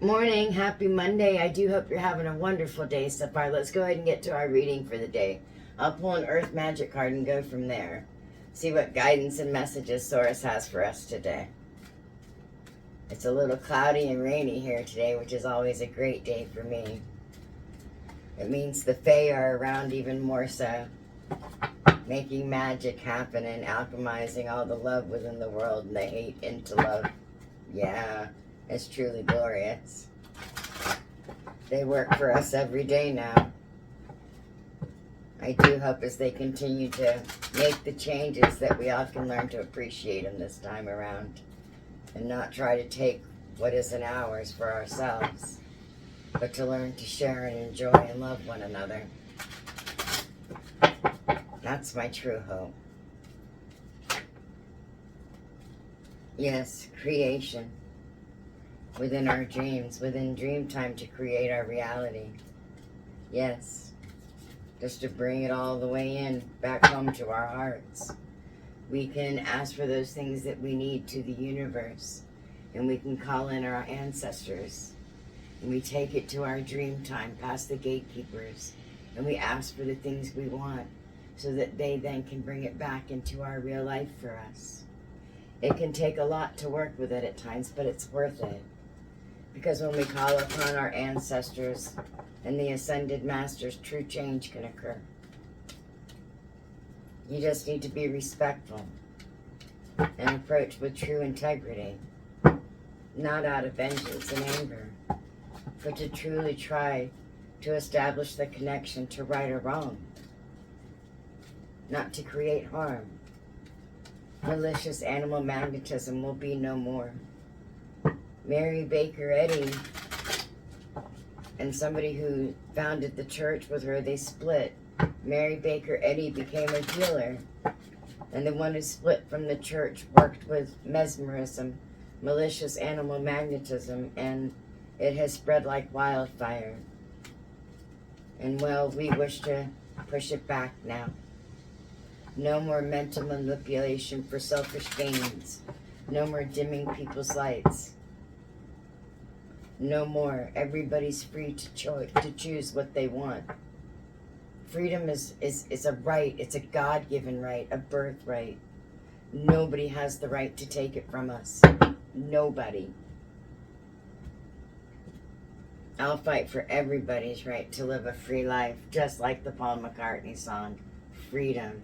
Morning, happy Monday. I do hope you're having a wonderful day so far. Let's go ahead and get to our reading for the day. I'll pull an Earth Magic card and go from there. See what guidance and messages Source has for us today. It's a little cloudy and rainy here today, which is always a great day for me. It means the Fae are around even more so, making magic happen and alchemizing all the love within the world and the hate into love. Yeah. It's truly glorious. They work for us every day now. I do hope as they continue to make the changes that we all can learn to appreciate them this time around and not try to take what isn't ours for ourselves, but to learn to share and enjoy and love one another. That's my true hope. Yes, creation. Within our dreams, within dream time, to create our reality. Yes, just to bring it all the way in, back home to our hearts. We can ask for those things that we need to the universe, and we can call in our ancestors, and we take it to our dream time, past the gatekeepers, and we ask for the things we want, so that they then can bring it back into our real life for us. It can take a lot to work with it at times, but it's worth it. Because when we call upon our ancestors and the ascended masters, true change can occur. You just need to be respectful and approach with true integrity, not out of vengeance and anger, but to truly try to establish the connection to right or wrong, not to create harm. Malicious animal magnetism will be no more. Mary Baker Eddy and somebody who founded the church with her, they split. Mary Baker Eddy became a healer, and the one who split from the church worked with mesmerism, malicious animal magnetism, and it has spread like wildfire. And well, we wish to push it back now. No more mental manipulation for selfish gains. No more dimming people's lights. No more. Everybody's free to choose what they want. Freedom is a right. It's a God-given right, a birthright. Nobody has the right to take it from us. Nobody. I'll fight for everybody's right to live a free life, just like the Paul McCartney song, Freedom.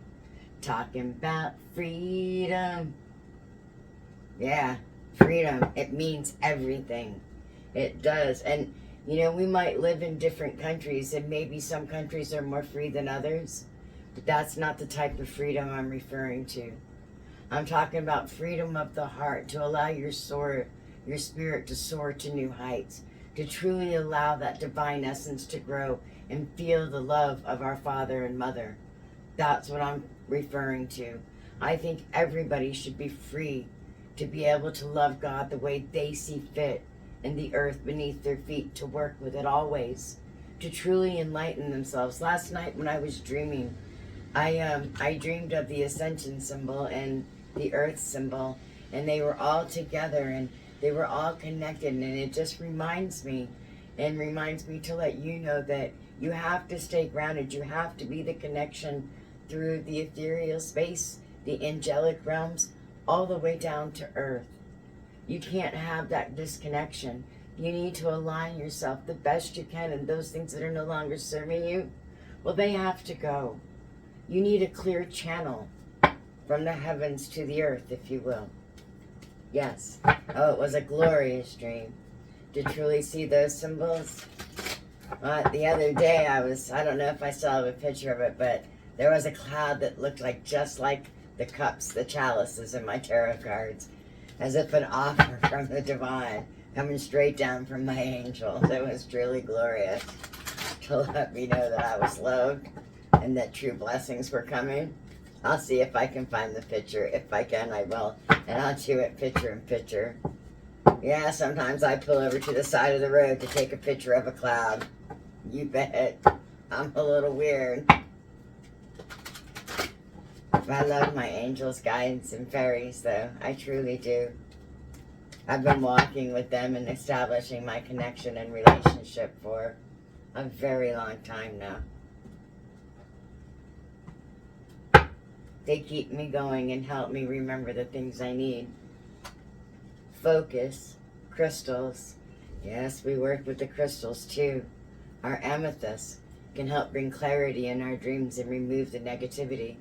Talking about freedom. Yeah, freedom. It means everything. It does. And, you know, we might live in different countries, and maybe some countries are more free than others, but that's not the type of freedom I'm referring to. I'm talking about freedom of the heart, to allow your spirit to soar to new heights, to truly allow that divine essence to grow and feel the love of our Father and Mother. That's what I'm referring to. I think everybody should be free to be able to love God the way they see fit, and the earth beneath their feet, to work with it always, to truly enlighten themselves. Last night when I was dreaming, I dreamed of the ascension symbol and the earth symbol, and they were all together and they were all connected, and it just reminds me to let you know that you have to stay grounded. You have to be the connection through the ethereal space, the angelic realms, all the way down to earth. You can't have that disconnection. You need to align yourself the best you can, and those things that are no longer serving you, well, they have to go. You need a clear channel from the heavens to the earth, if you will. Yes. Oh, it was a glorious dream to truly see those symbols. The other day I don't know if I still have a picture of it, but there was a cloud that looked like just like the cups, the chalices in my tarot cards, as if an offer from the divine coming straight down from my angels. It was truly glorious to let me know that I was loved and that true blessings were coming. I'll see if I can find the picture. If I can, I will. And I'll do it picture in picture. Yeah, sometimes I pull over to the side of the road to take a picture of a cloud. You bet. I'm a little weird. I love my angels, guides, and fairies, though. I truly do. I've been walking with them and establishing my connection and relationship for a very long time now. They keep me going and help me remember the things I need. Focus, crystals. Yes, we work with the crystals too. Our amethyst can help bring clarity in our dreams and remove the negativity.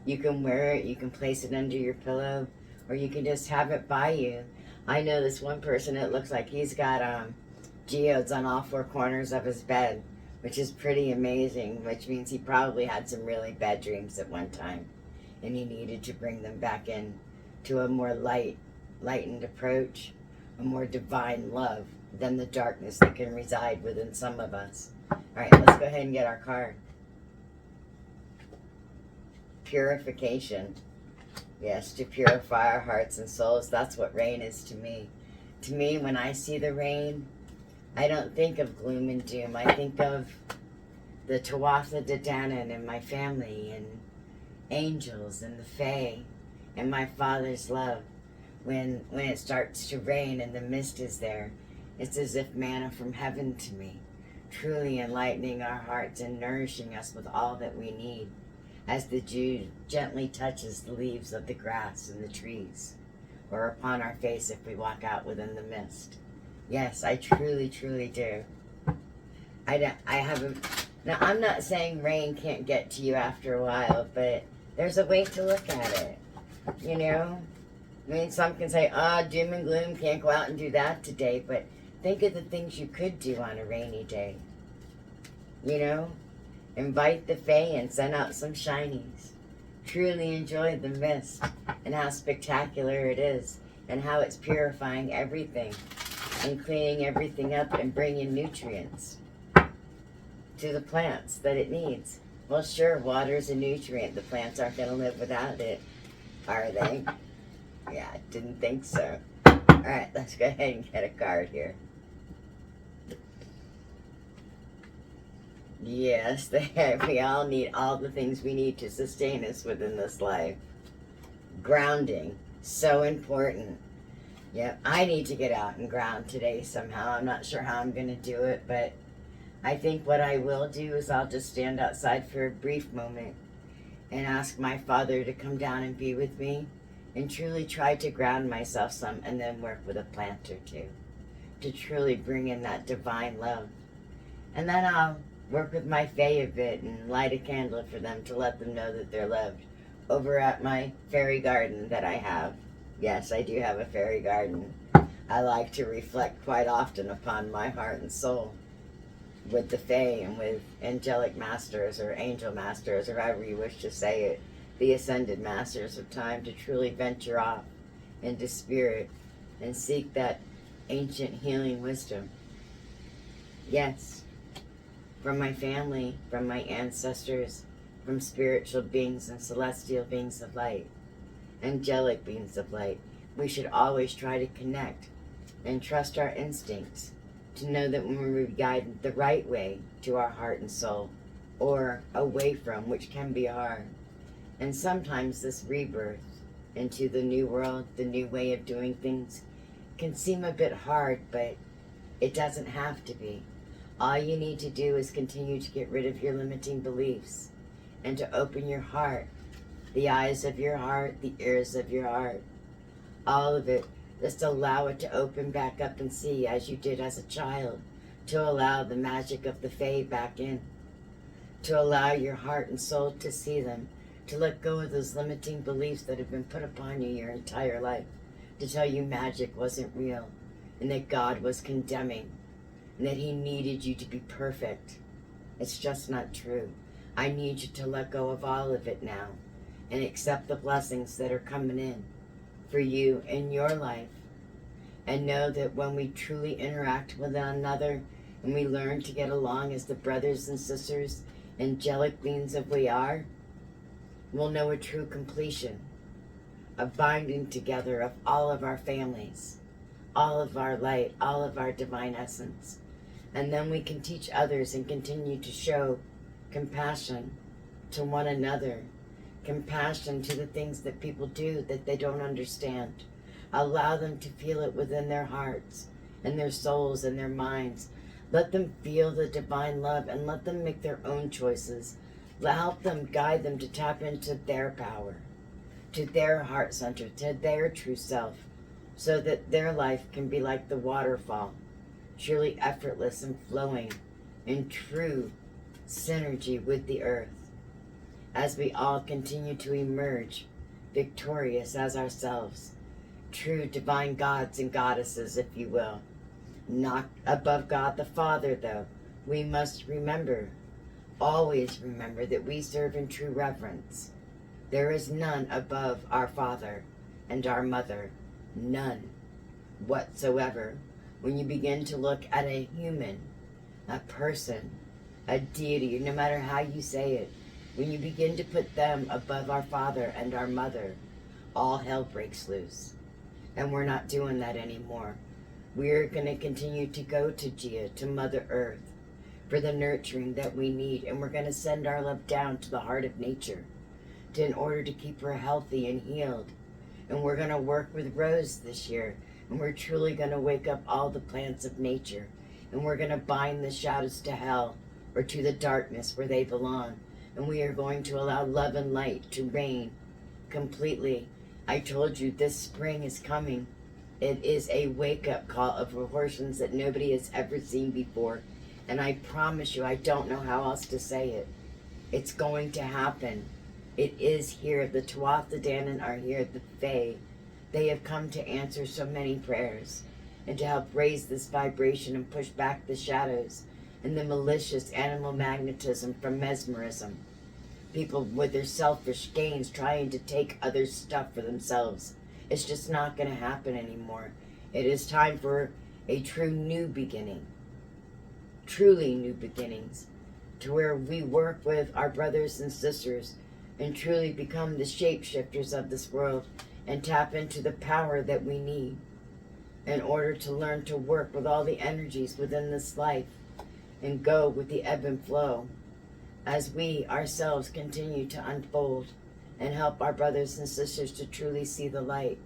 You can wear it, you can place it under your pillow, or you can just have it by you. I know this one person, it looks like he's got geodes on all four corners of his bed, which is pretty amazing, which means he probably had some really bad dreams at one time, and he needed to bring them back in to a more lightened approach, a more divine love than the darkness that can reside within some of us. All right, let's go ahead and get our card. Purification. Yes, to purify our hearts and souls. That's what rain is to me. To me, when I see the rain, I don't think of gloom and doom. I think of the Tuatha De Danann and my family and angels and the Fae and my Father's love. When it starts to rain and the mist is there, it's as if manna from heaven to me, truly enlightening our hearts and nourishing us with all that we need, as the dew gently touches the leaves of the grass and the trees, or upon our face if we walk out within the mist. Yes, I truly, truly do. I haven't. Now, I'm not saying rain can't get to you after a while, but there's a way to look at it, you know? I mean, some can say, doom and gloom, can't go out and do that today, but think of the things you could do on a rainy day. You know? Invite the Fae and send out some shinies. Truly enjoy the mist and how spectacular it is and how it's purifying everything and cleaning everything up and bringing nutrients to the plants that it needs. Well, sure, water is a nutrient. The plants aren't going to live without it, are they? Yeah, I didn't think so. Alright, let's go ahead and get a card here. Yes, we all need all the things we need to sustain us within this life. Grounding, so important. Yep, I need to get out and ground today somehow. I'm not sure how I'm going to do it, but I think what I will do is I'll just stand outside for a brief moment and ask my Father to come down and be with me and truly try to ground myself some, and then work with a plant or two to truly bring in that divine love. And then I'll work with my Fae a bit and light a candle for them to let them know that they're loved over at my fairy garden that I have. Yes, I do have a fairy garden. I like to reflect quite often upon my heart and soul with the Fae and with angelic masters or angel masters, or however you wish to say it, the ascended masters of time, to truly venture off into spirit and seek that ancient healing wisdom. Yes, from my family, from my ancestors, from spiritual beings and celestial beings of light, angelic beings of light. We should always try to connect and trust our instincts to know that when we're guided the right way to our heart and soul, or away from, which can be hard. And sometimes this rebirth into the new world, the new way of doing things, can seem a bit hard, but it doesn't have to be. All you need to do is continue to get rid of your limiting beliefs and to open your heart, the eyes of your heart, the ears of your heart, all of it. Just allow it to open back up and see as you did as a child, to allow the magic of the Fae back in, to allow your heart and soul to see them, to let go of those limiting beliefs that have been put upon you your entire life, to tell you magic wasn't real and that God was condemning and that he needed you to be perfect. It's just not true. I need you to let go of all of it now and accept the blessings that are coming in for you in your life, and know that when we truly interact with one another and we learn to get along as the brothers and sisters, angelic beings that we are, we'll know a true completion, a binding together of all of our families, all of our light, all of our divine essence. And then we can teach others and continue to show compassion to one another, compassion to the things that people do that they don't understand, Allow them to feel it within their hearts and their souls and their minds. Let them feel the divine love and let them make their own choices. Help them, guide them to tap into their power, to their heart center, to their true self, so that their life can be like the waterfall, surely effortless and flowing in true synergy with the earth, as we all continue to emerge victorious as ourselves, true divine gods and goddesses, if you will. Not above God the Father, though. We must remember, always remember, that we serve in true reverence. There is none above our Father and our Mother. None whatsoever. When you begin to look at a human, a person, a deity, no matter how you say it, when you begin to put them above our Father and our Mother, all hell breaks loose. And we're not doing that anymore. We're going to continue to go to Gia, to Mother Earth, for the nurturing that we need. And we're going to send our love down to the heart of nature in order to keep her healthy and healed. And we're going to work with Rose this year. And we're truly going to wake up all the plants of nature. And we're going to bind the shadows to hell or to the darkness where they belong. And we are going to allow love and light to reign completely. I told you this spring is coming. It is a wake-up call of proportions that nobody has ever seen before. And I promise you, I don't know how else to say it. It's going to happen. It is here. The Tuatha De Danann are here, the Fae. They have come to answer so many prayers and to help raise this vibration and push back the shadows and the malicious animal magnetism from mesmerism. People with their selfish gains trying to take others' stuff for themselves. It's just not going to happen anymore. It is time for a true new beginning. Truly new beginnings. To where we work with our brothers and sisters and truly become the shapeshifters of this world and tap into the power that we need in order to learn to work with all the energies within this life and go with the ebb and flow as we ourselves continue to unfold and help our brothers and sisters to truly see the light.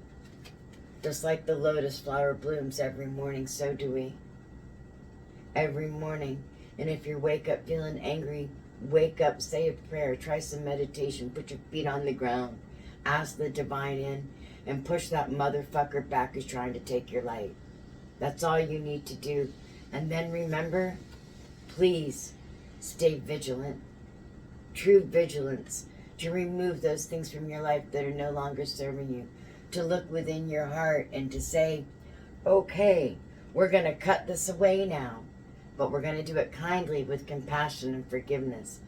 Just like the lotus flower blooms every morning, so do we. Every morning. And if you wake up feeling angry, wake up, say a prayer, try some meditation, put your feet on the ground, ask the divine in, and push that motherfucker back who's trying to take your light. That's all you need to do. And then remember, please stay vigilant. True vigilance, to remove those things from your life that are no longer serving you. To look within your heart and to say, okay, we're going to cut this away now. But we're going to do it kindly with compassion and forgiveness.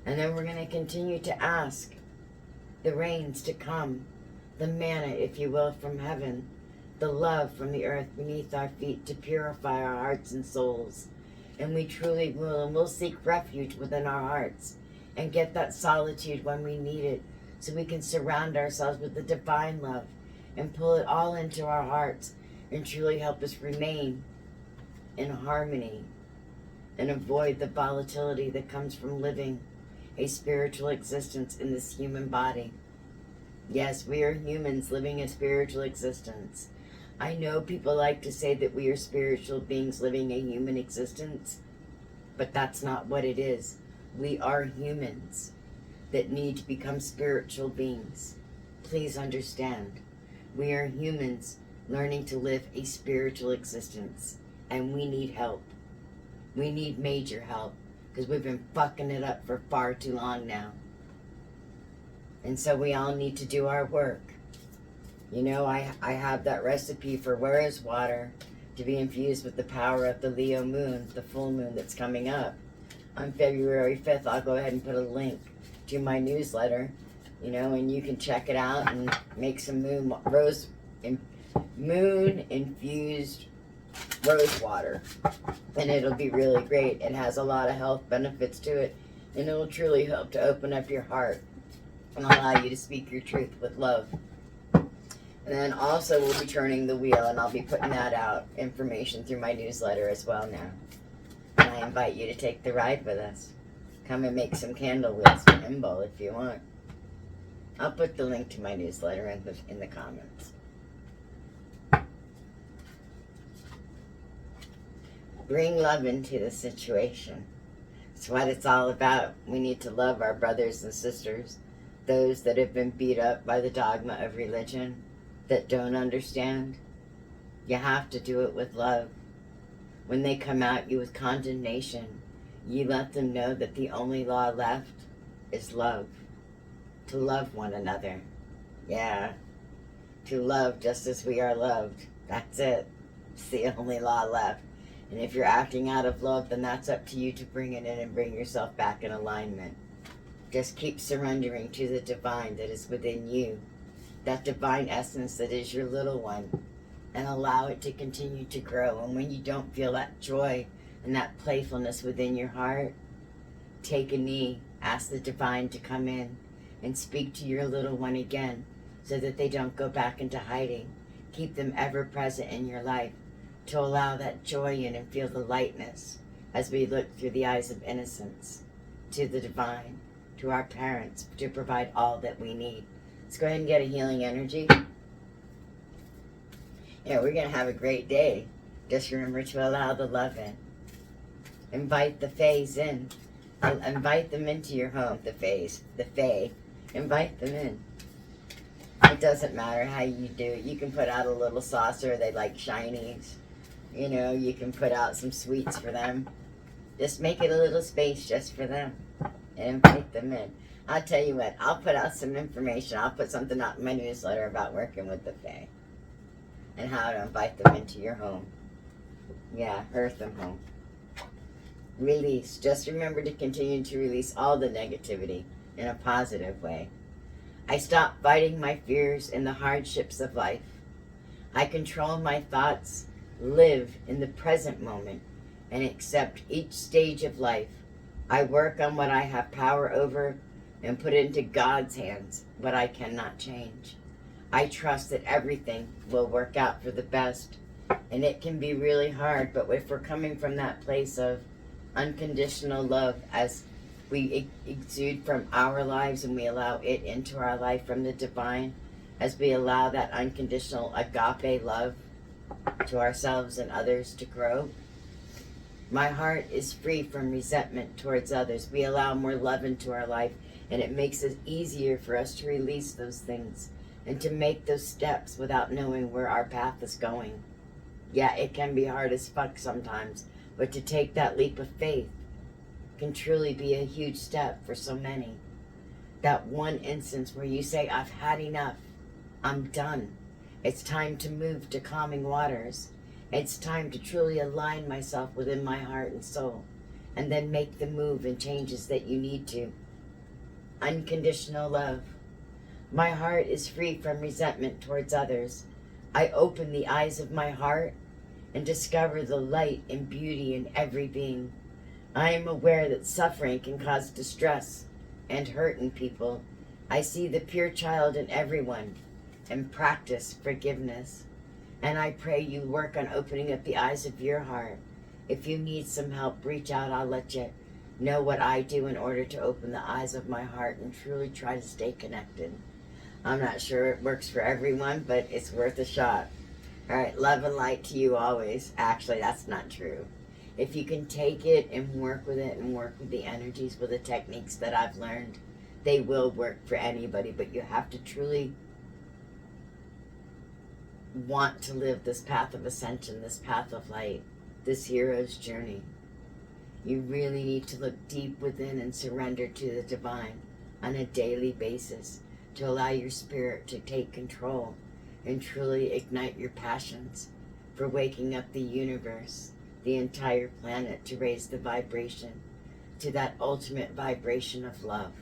And then we're going to continue to ask the rains to come, the manna, if you will, from heaven, the love from the earth beneath our feet to purify our hearts and souls. And we truly will, and we'll seek refuge within our hearts and get that solitude when we need it, so we can surround ourselves with the divine love and pull it all into our hearts and truly help us remain in harmony and avoid the volatility that comes from living a spiritual existence in this human body. Yes, we are humans living a spiritual existence. I know people like to say that we are spiritual beings living a human existence, but that's not what it is. We are humans that need to become spiritual beings. Please understand. We are humans learning to live a spiritual existence, and we need help. We need major help, because we've been fucking it up for far too long now. And so we all need to do our work. You know, I have that recipe for rose water to be infused with the power of the Leo moon, the full moon that's coming up. On February 5th, I'll go ahead and put a link to my newsletter, you know, and you can check it out and make some moon infused rose water, and it'll be really great. It has a lot of health benefits to it, and it will truly help to open up your heart and allow you to speak your truth with love. And then also we'll be turning the wheel, and I'll be putting that out information through my newsletter as well now. And I invite you to take the ride with us. Come and make some candle wheels for Imbol if you want. I'll put the link to my newsletter in the comments. Bring love into the situation. It's what it's all about. We need to love our brothers and sisters, those that have been beat up by the dogma of religion, that don't understand. You have to do it with love. When they come at you with condemnation, you let them know that the only law left is love. To love one another. Yeah. To love just as we are loved. That's it. It's the only law left. And if you're acting out of love, then that's up to you to bring it in and bring yourself back in alignment. Just keep surrendering to the divine that is within you. That divine essence that is your little one. And allow it to continue to grow. And when you don't feel that joy and that playfulness within your heart, take a knee. Ask the divine to come in and speak to your little one again so that they don't go back into hiding. Keep them ever present in your life to allow that joy in and feel the lightness as we look through the eyes of innocence to the divine, to our parents, to provide all that we need. Let's go ahead and get a healing energy. Yeah, we're going to have a great day. Just remember to allow the love in. Invite the fays in. Invite them into your home, the fays, the fae. Invite them in. It doesn't matter how you do it. You can put out a little saucer. They like shinies. You know, you can put out some sweets for them. Just make it a little space just for them. And invite them in. I'll tell you what, I'll put out some information. I'll put something out in my newsletter about working with the fae. And how to invite them into your home. Yeah, earth them home. Release. Just remember to continue to release all the negativity in a positive way. I stop fighting my fears and the hardships of life. I control my thoughts, live in the present moment, and accept each stage of life. I work on what I have power over and put into God's hands what I cannot change. I trust that everything will work out for the best. And it can be really hard, but if we're coming from that place of unconditional love as we exude from our lives and we allow it into our life from the divine, as we allow that unconditional agape love to ourselves and others to grow, my heart is free from resentment towards others. We allow more love into our life, and it makes it easier for us to release those things and to make those steps without knowing where our path is going. Yeah, it can be hard as fuck sometimes, but to take that leap of faith can truly be a huge step for so many. That one instance where you say, I've had enough. I'm done. It's time to move to calming waters. It's time to truly align myself within my heart and soul, and then make the move and changes that you need to. Unconditional love. My heart is free from resentment towards others. I open the eyes of my heart and discover the light and beauty in every being. I am aware that suffering can cause distress and hurt in people. I see the pure child in everyone and practice forgiveness. And I pray you work on opening up the eyes of your heart. If you need some help, reach out. I'll let you know what I do in order to open the eyes of my heart and truly try to stay connected. I'm not sure it works for everyone, but it's worth a shot. All right, love and light to you always. Actually, that's not true. If you can take it and work with it and work with the energies, with the techniques that I've learned, they will work for anybody, but you have to truly want to live this path of ascension, this path of light, this hero's journey. You really need to look deep within and surrender to the divine on a daily basis to allow your spirit to take control and truly ignite your passions for waking up the universe, the entire planet, to raise the vibration to that ultimate vibration of love.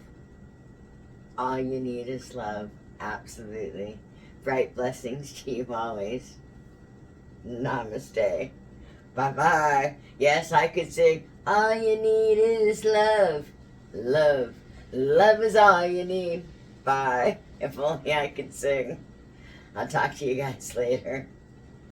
All you need is love. Absolutely. Bright blessings to you always. Namaste. Bye-bye. Yes, I could sing, all you need is love. Love. Love is all you need. Bye. If only I could sing. I'll talk to you guys later.